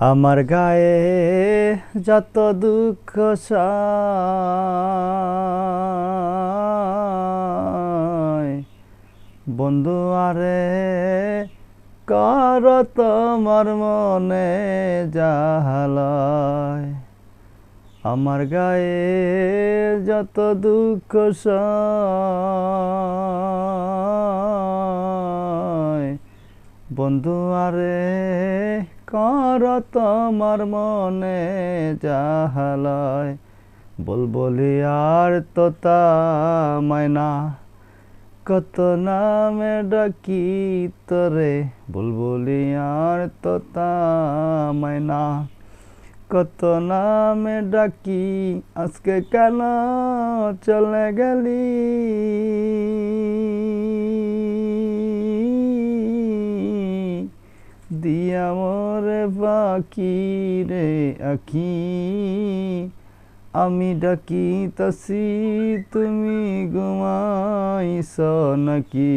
আমার গায়ে যত দুঃখ সয় বন্ধু আরে কর তোমার মনে জাহালয়। আমার গায়ে যত দুঃখ সয় বন্ধু আরে কর তোমার মনে জাহালয়। বুলবুলি আর তোতা মায়না কত নামে ডাকি তোরে, বুলবুলি আর তোতা মায়না কত নামে ডাকি, আজকে কেন চলে গেলি? দিয়া মোরে বাকি রে আখি, আমি ডাকিতাছি তুমি ঘুমাইছ নাকি?